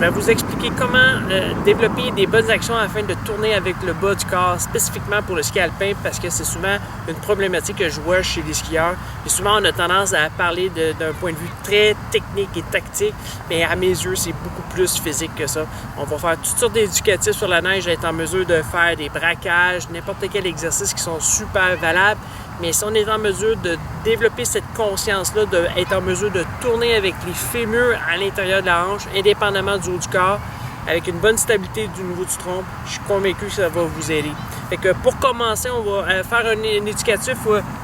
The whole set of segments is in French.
vais vous expliquer comment développer des bonnes actions afin de tourner avec le bas du corps, spécifiquement pour le ski alpin, parce que c'est souvent une problématique que je vois chez les skieurs. Et souvent, on a tendance à parler d'un point de vue très technique et tactique, mais à mes yeux, c'est beaucoup plus physique que ça. On va faire toutes sortes d'éducatifs sur la neige, être en mesure de faire des braquages, n'importe quel exercice qui sont super valables. Mais si on est en mesure de développer cette conscience-là, d'être en mesure de tourner avec les fémurs à l'intérieur de la hanche, indépendamment du haut du corps, avec une bonne stabilité du niveau du tronc, je suis convaincu que ça va vous aider. Fait que pour commencer, on va faire un éducatif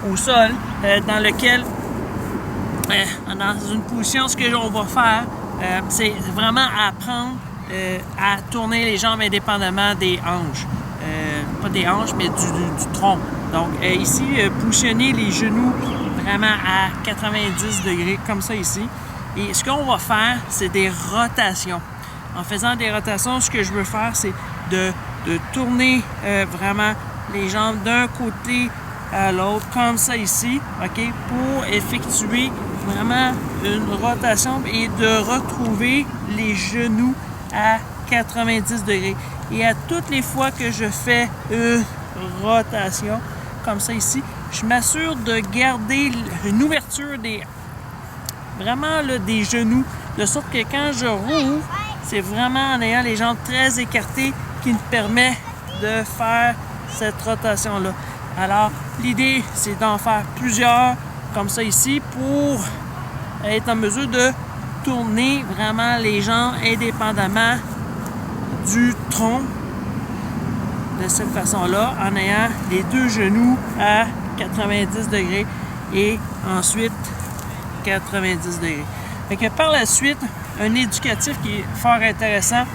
au sol, dans lequel, dans une position, ce qu'on va faire, c'est vraiment apprendre à tourner les jambes indépendamment des hanches. Pas des hanches, mais du tronc. Donc ici, positionner les genoux vraiment à 90 degrés, comme ça ici. Et ce qu'on va faire, c'est des rotations. En faisant des rotations, ce que je veux faire, c'est de tourner vraiment les jambes d'un côté à l'autre, comme ça ici, OK, pour effectuer vraiment une rotation et de retrouver les genoux à 90 degrés. Et à toutes les fois que je fais une rotation, comme ça ici, je m'assure de garder une ouverture des genoux, de sorte que quand je rouvre, c'est vraiment en ayant les jambes très écartées qui me permet de faire cette rotation-là. Alors, l'idée, c'est d'en faire plusieurs, comme ça ici, pour être en mesure de tourner vraiment les jambes indépendamment du tronc, de cette façon-là, en ayant les deux genoux à 90 degrés et ensuite 90 degrés. Fait que par la suite, un éducatif qui est fort intéressant,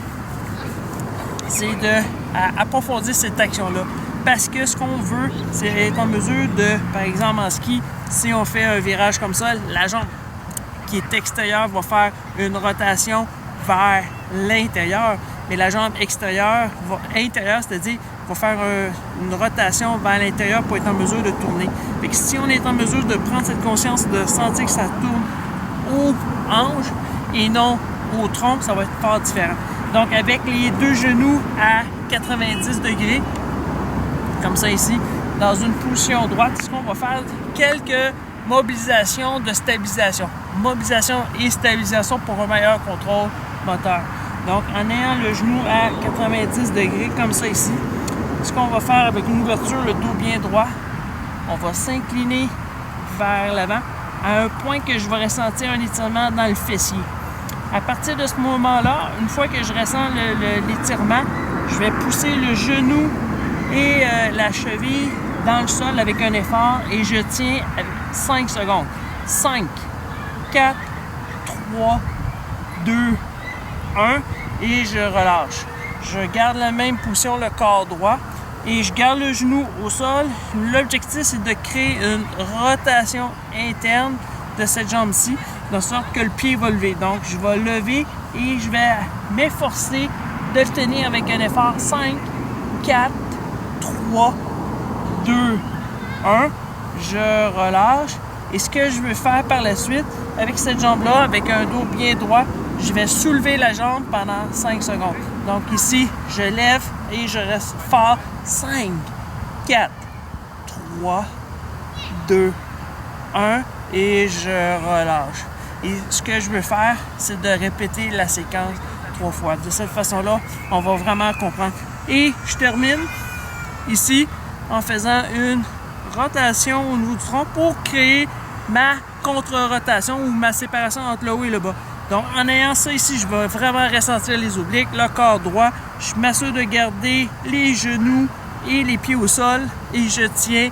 c'est d'approfondir cette action-là. Parce que ce qu'on veut, c'est être en mesure de, par exemple en ski, si on fait un virage comme ça, la jambe qui est extérieure va faire une rotation vers l'intérieur, mais la jambe extérieure, intérieure, c'est-à-dire va faire une rotation vers l'intérieur pour être en mesure de tourner. Fait que si on est en mesure de prendre cette conscience, de sentir que ça tourne aux hanches et non au tronc, ça va être fort différent. Donc avec les deux genoux à 90 degrés, comme ça ici, dans une position droite, ce qu'on va faire, quelques mobilisations de stabilisation. Mobilisation et stabilisation pour un meilleur contrôle moteur. Donc en ayant le genou à 90 degrés, comme ça ici, ce qu'on va faire avec une ouverture, le dos bien droit, on va s'incliner vers l'avant à un point que je vais ressentir un étirement dans le fessier. À partir de ce moment-là, une fois que je ressens l'étirement, je vais pousser le genou et la cheville dans le sol avec un effort et je tiens 5 secondes. 5, 4, 3, 2, 1 et je relâche. Je garde la même position, le corps droit, et je garde le genou au sol. L'objectif, c'est de créer une rotation interne de cette jambe-ci, de sorte que le pied va lever. Donc, je vais lever et je vais m'efforcer de le tenir avec un effort. 5, 4, 3, 2, 1. Je relâche. Et ce que je veux faire par la suite, avec cette jambe-là, avec un dos bien droit, je vais soulever la jambe pendant 5 secondes. Donc ici, je lève et je reste fort. 5, 4, 3, 2, 1 et je relâche. Et ce que je veux faire, c'est de répéter la séquence 3 fois. De cette façon-là, on va vraiment comprendre. Et je termine ici en faisant une rotation au niveau du tronc pour créer ma contre-rotation ou ma séparation entre le haut et le bas. Donc, en ayant ça ici, je vais vraiment ressentir les obliques, le corps droit. Je m'assure de garder les genoux et les pieds au sol et je tiens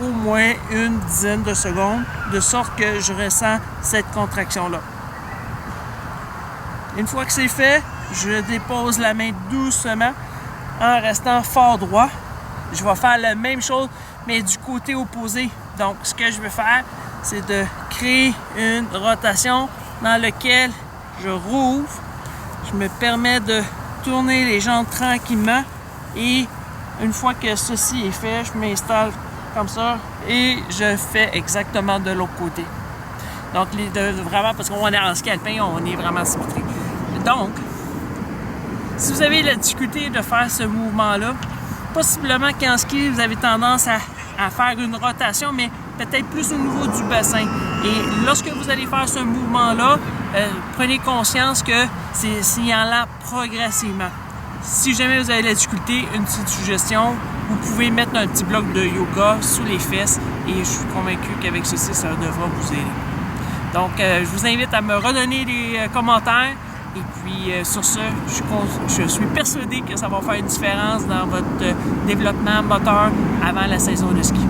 au moins une dizaine de secondes, de sorte que je ressens cette contraction-là. Une fois que c'est fait, je dépose la main doucement en restant fort droit. Je vais faire la même chose, mais du côté opposé. Donc, ce que je veux faire, c'est de créer une rotation dans laquelle je rouvre. Je me permets de tourner les jambes tranquillement et une fois que ceci est fait, je m'installe comme ça et je fais exactement de l'autre côté. Donc, vraiment, parce qu'on est en ski alpin, on est vraiment symétrique. Donc, si vous avez la difficulté de faire ce mouvement-là, possiblement qu'en ski, vous avez tendance à faire une rotation, mais peut-être plus au niveau du bassin. Et lorsque vous allez faire ce mouvement-là, prenez conscience que c'est y allant progressivement. Si jamais vous avez de la difficulté, une petite suggestion, vous pouvez mettre un petit bloc de yoga sous les fesses et je suis convaincu qu'avec ceci, ça devra vous aider. Donc, je vous invite à me redonner des commentaires et puis sur ce, je suis persuadé que ça va faire une différence dans votre développement moteur avant la saison de ski.